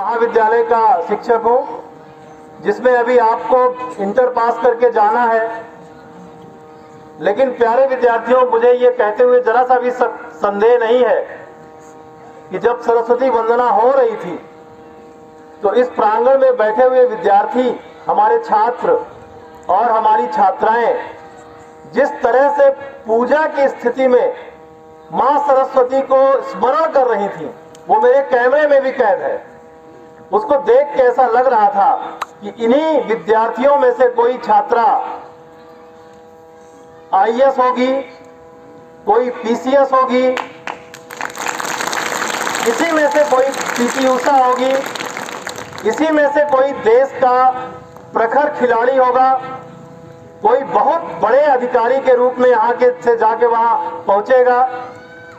महाविद्यालय का शिक्षक हूं, जिसमें अभी आपको इंटर पास करके जाना है। लेकिन प्यारे विद्यार्थियों, मुझे ये कहते हुए जरा सा भी संदेह नहीं है कि जब सरस्वती वंदना हो रही थी तो इस प्रांगण में बैठे हुए विद्यार्थी, हमारे छात्र और हमारी छात्राएं जिस तरह से पूजा की स्थिति में मां सरस्वती को स्मरण कर रही थी, वो मेरे कैमरे में भी कैद है। उसको देख के ऐसा लग रहा था कि इन्हीं विद्यार्थियों में से कोई छात्रा आईएएस होगी, कोई पीसीएस होगी, इसी में से कोई पीटी उषा होगी, इसी में से कोई देश का प्रखर खिलाड़ी होगा, कोई बहुत बड़े अधिकारी के रूप में यहाँ के से जाके वहां पहुंचेगा।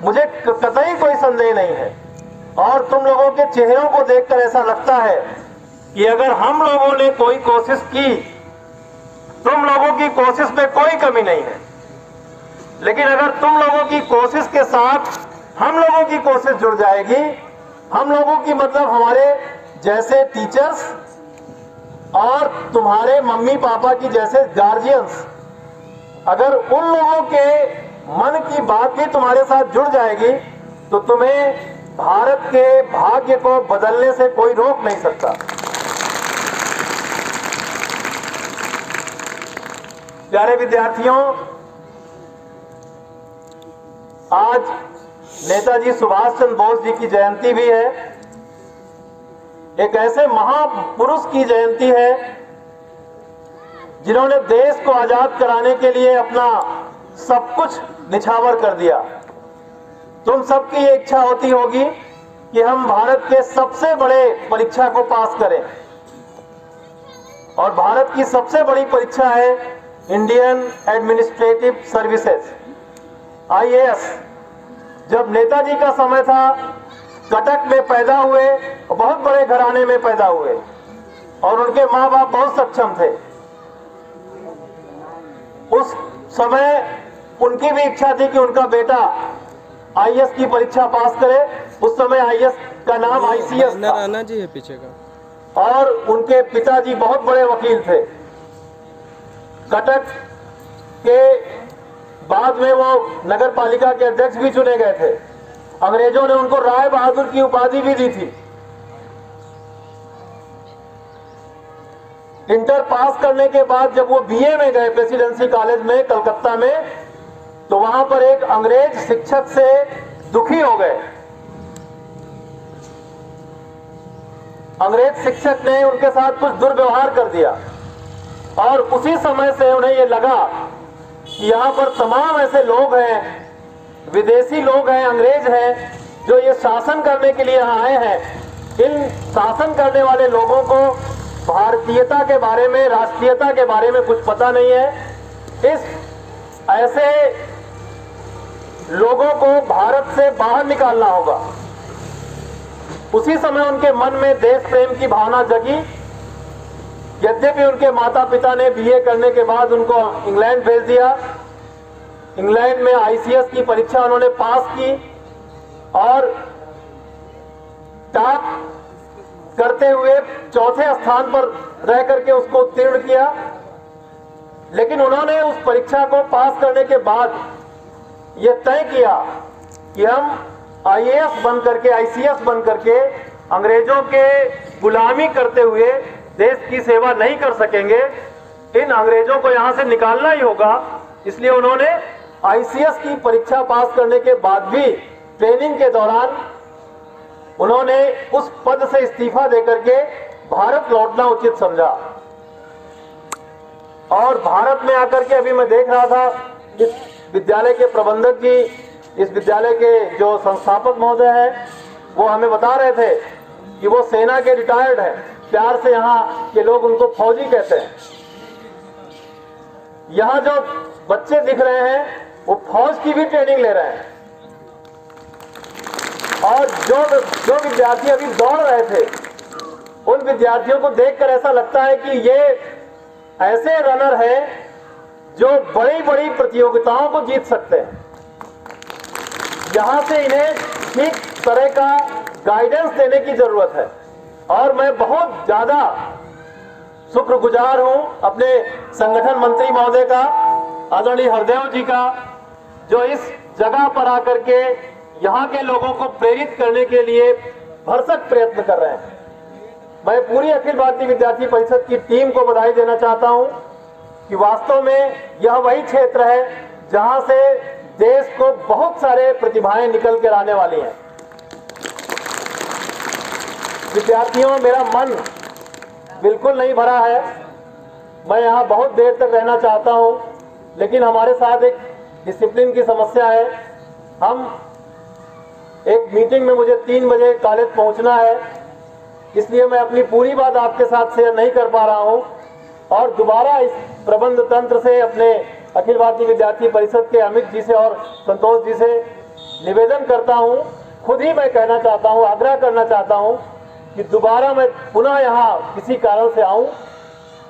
मुझे कतई कोई संदेह नहीं है। और तुम लोगों के चेहरों को देखकर ऐसा लगता है कि अगर हम लोगों ने कोई कोशिश की, तुम लोगों की कोशिश में कोई कमी नहीं है। लेकिन अगर तुम लोगों की कोशिश के साथ हम लोगों की कोशिश जुड़ जाएगी, हम लोगों की मतलब हमारे जैसे टीचर्स और तुम्हारे मम्मी पापा की जैसे गार्जियंस, अगर उन लोगों के मन की बात भी तुम्हारे साथ जुड़ जाएगी तो तुम्हें भारत के भाग्य को बदलने से कोई रोक नहीं सकता। प्यारे विद्यार्थियों, आज नेताजी सुभाष चंद्र बोस जी की जयंती भी है। एक ऐसे महापुरुष की जयंती है जिन्होंने देश को आजाद कराने के लिए अपना सब कुछ निछावर कर दिया। तुम सबकी ये इच्छा होती होगी कि हम भारत के सबसे बड़े परीक्षा को पास करें, और भारत की सबसे बड़ी परीक्षा है इंडियन एडमिनिस्ट्रेटिव सर्विसेज, आईएएस। जब नेताजी का समय था, कटक में पैदा हुए, बहुत बड़े घराने में पैदा हुए, और उनके माँ बाप बहुत सक्षम थे। उस समय उनकी भी इच्छा थी कि उनका बेटा आईएएस की परीक्षा पास करे। उस समय आईएएस का नाम आईसीएस था। आना जी है पीछे का। और उनके पिताजी बहुत बड़े वकील थे। कटक के बाद में वो नगर पालिका के अध्यक्ष भी चुने गए थे। अंग्रेजों ने उनको राय बहादुर की उपाधि भी दी थी। इंटर पास करने के बाद जब वो बीए में गए प्रेसिडेंसी कॉलेज में कलकत्ता में, तो वहां पर एक अंग्रेज शिक्षक से दुखी हो गए। अंग्रेज शिक्षक ने उनके साथ कुछ दुर्व्यवहार कर दिया, और उसी समय से उन्हें ये लगा कि यहाँ पर तमाम ऐसे लोग हैं, विदेशी लोग हैं, अंग्रेज हैं, जो ये शासन करने के लिए यहाँ आए हैं। इन शासन करने वाले लोगों को भारतीयता के बारे में, राष्ट्रीयता के बारे में कुछ पता नहीं है। इस ऐसे लोगों को भारत से बाहर निकालना होगा। उसी समय उनके मन में देश प्रेम की भावना जगी। यद्यपि उनके माता पिता ने बीए करने के बाद उनको इंग्लैंड भेज दिया। इंग्लैंड में आईसीएस की परीक्षा उन्होंने पास की और टॉप करते हुए चौथे स्थान पर रह करके उसको उत्तीर्ण किया। लेकिन उन्होंने उस परीक्षा को पास करने के बाद ये तय किया कि हम आईएएस बन करके, आईसीएस बन करके अंग्रेजों के गुलामी करते हुए देश की सेवा नहीं कर सकेंगे। इन अंग्रेजों को यहां से निकालना ही होगा। इसलिए उन्होंने आईसीएस की परीक्षा पास करने के बाद भी ट्रेनिंग के दौरान उन्होंने उस पद से इस्तीफा देकर के भारत लौटना उचित समझा। और भारत में आकर के अभी मैं देख रहा था, इस विद्यालय के प्रबंधक जी, इस विद्यालय के जो संस्थापक महोदय हैं, वो हमें बता रहे थे कि वो सेना के रिटायर्ड हैं। प्यार से यहाँ के लोग उनको फौजी कहते हैं। यहाँ जो बच्चे दिख रहे हैं वो फौज की भी ट्रेनिंग ले रहे हैं। और जो विद्यार्थी अभी दौड़ रहे थे, उन विद्यार्थियों को देखकर ऐसा लगता है कि ये ऐसे रनर हैं जो बड़ी बड़ी प्रतियोगिताओं को जीत सकते हैं। यहां से इन्हें ठीक तरह का गाइडेंस देने की जरूरत है। और और मैं बहुत ज्यादा शुक्रगुजार हूं अपने संगठन मंत्री महोदय का, आदरणीय हरदेव जी का, जो इस जगह पर आकर के यहाँ के लोगों को प्रेरित करने के लिए भरसक प्रयत्न कर रहे हैं। मैं पूरी अखिल भारतीय विद्यार्थी परिषद की टीम को बधाई देना चाहता हूं कि वास्तव में यह वही क्षेत्र है जहां से देश को बहुत सारे प्रतिभाएं निकल कर आने वाली हैं। विद्यार्थियों, मेरा मन बिल्कुल नहीं भरा है, मैं यहाँ बहुत देर तक रहना चाहता हूँ, लेकिन हमारे साथ एक डिसिप्लिन की समस्या है। हम एक मीटिंग में मुझे 3 बजे कॉलेज पहुँचना है, इसलिए मैं अपनी पूरी बात आपके साथ शेयर नहीं कर पा रहा हूँ और दोबारा इस प्रबंध तंत्र से, अपने अखिल भारतीय विद्यार्थी परिषद के अमित जी से और संतोष जी से निवेदन करता हूँ, खुद ही मैं कहना चाहता हूँ, आग्रह करना चाहता हूँ कि दोबारा मैं पुनः यहाँ किसी कारण से आऊँ।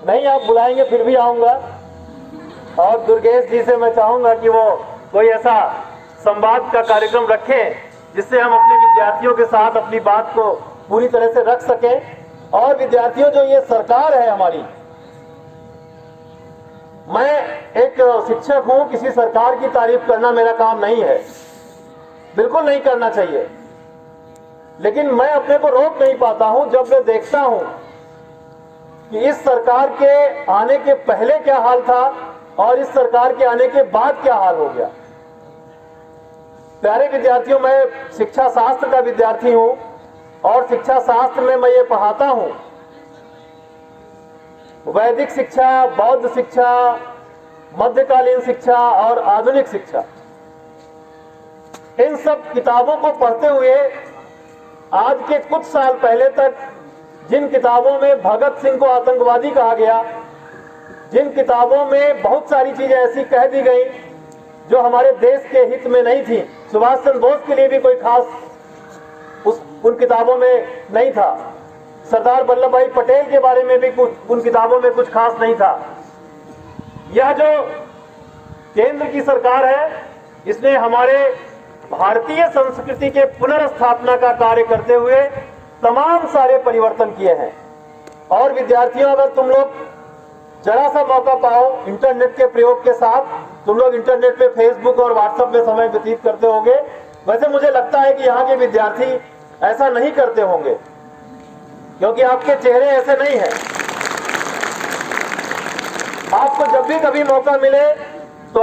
नहीं आप बुलाएंगे फिर भी आऊँगा। और दुर्गेश जी से मैं चाहूँगा कि वो कोई ऐसा संवाद का कार्यक्रम रखें जिससे हम अपने विद्यार्थियों के साथ अपनी बात को पूरी तरह से रख सकें। और विद्यार्थियों, जो ये सरकार है हमारी, मैं एक शिक्षक हूं, किसी सरकार की तारीफ करना मेरा काम नहीं है, बिल्कुल नहीं करना चाहिए, लेकिन मैं अपने को रोक नहीं पाता हूं जब मैं देखता हूं कि इस सरकार के आने के पहले क्या हाल था और इस सरकार के आने के बाद क्या हाल हो गया। प्यारे विद्यार्थियों, मैं शिक्षा शास्त्र का विद्यार्थी हूं और शिक्षा शास्त्र में मैं ये पढ़ाता हूं, वैदिक शिक्षा, बौद्ध शिक्षा, मध्यकालीन शिक्षा और आधुनिक शिक्षा। इन सब किताबों को पढ़ते हुए आज के कुछ साल पहले तक जिन किताबों में भगत सिंह को आतंकवादी कहा गया, जिन किताबों में बहुत सारी चीजें ऐसी कह दी गई जो हमारे देश के हित में नहीं थी, सुभाष चंद्र बोस के लिए भी कोई खास उन किताबों में नहीं था, सरदार वल्लभ भाई पटेल के बारे में भी कुछ उन किताबों में कुछ खास नहीं था। यह जो केंद्र की सरकार है, इसने हमारे भारतीय संस्कृति के पुनर्स्थापना का कार्य करते हुए तमाम सारे परिवर्तन किए हैं। और विद्यार्थियों, अगर तुम लोग जरा सा मौका पाओ इंटरनेट के प्रयोग के साथ, तुम लोग इंटरनेट पे फेसबुक और व्हाट्सएप में समय व्यतीत करते होंगे। वैसे मुझे लगता है कि यहाँ के विद्यार्थी ऐसा नहीं करते होंगे, क्योंकि आपके चेहरे ऐसे नहीं हैं। आपको जब भी कभी मौका मिले तो